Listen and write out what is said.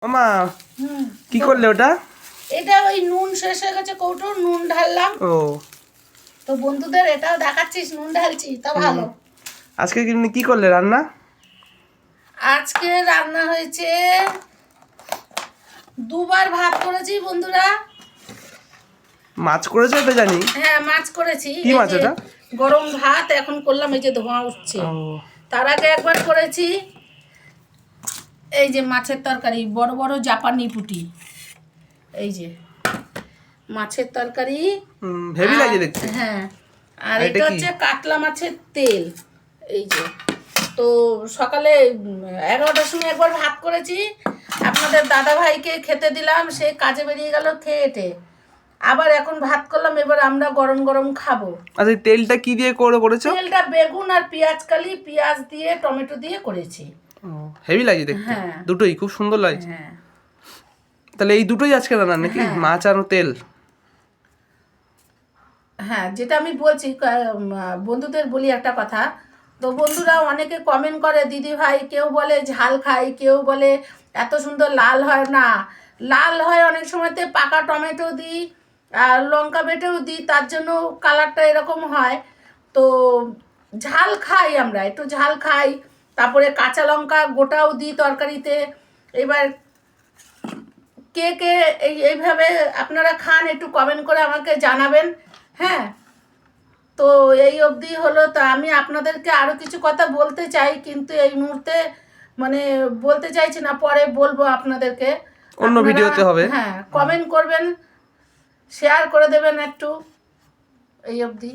মামা কি করলে ওটা? এটা ওই নুন শেষ হয়ে গেছে, কৌটোর নুন ঢাললাম। ও তো বন্ধুদের এটাও দেখাচ্ছিস নুন ঢালছি, তা ভালো। আজকে কি করলে রান্না? আজকে রান্না হয়েছে, দুবার ভাত করেছি বন্ধুরা। মাছ করেছো তো জানি। হ্যাঁ, মাছ করেছি। কি মাছ এটা? গরম ভাত এখন করলাম, এই যে ধোঁয়া উঠছে। তার আগে একবার করেছি এই যে মাছের তরকারি, বড় বড় জাপানি পুঁটি, এই যে মাছের তরকারি। হেভি লাগে দেখতে। হ্যাঁ, আর আর এটা এটা কি? হচ্ছে কাতলা মাছের তেল, এই যে। তো সকালে 11টার সময় একবার ভাত করেছি, আপনাদের দাদা ভাইকে খেতে দিলাম, সে কাজে বেরিয়ে গেল খেয়েটে। আবার এখন ভাত করলাম, এবার আমরা গরম গরম খাবো। আচ্ছা, তেলটা কি দিয়ে করেছো? তেলটা বেগুন আর পেঁয়াজ কালি, পেঁয়াজ দিয়ে টমেটো দিয়ে করেছি। হেভি লাগে দেখতে। হ্যাঁ। দুটোই খুব সুন্দর লাগছে। হ্যাঁ তাহলে এই দুটোই আজকে রান্না নাকি? হ্যাঁ। মাছ আর তেল। হ্যাঁ, যেটা আমি বলছি, বন্ধুদের বলি একটা কথা। তো বন্ধুরা অনেকে কমেন্ট করে, দিদি ভাই কেউ বলে ঝাল খাই, কেউ বলে এত সুন্দর লাল হয় না। লাল হয় অনেক সময়তে পাকা টমেটো দিই আর লঙ্কা বেটেও দিই, তার জন্য কালারটা এরকম হয়। তো ঝাল খাই, আমরা একটু ঝাল খাই। তারপরে কাঁচা লঙ্কা গোটাও দিই তরকারিতে। এবার কে কে এইভাবে আপনারা খান, একটু কমেন্ট করে আমাকে জানাবেন। হ্যাঁ, তো এই অবধি হলো। তা আমি আপনাদেরকে আরও কিছু কথা বলতে চাই, কিন্তু এই মুহূর্তে মানে বলতে চাইছি না, পরে বলবো আপনাদেরকে। অন্য আপনারা, ভিডিওতে হবে। হ্যাঁ, কমেন্ট করবেন, শেয়ার করে দেবেন একটু। এই অবধি।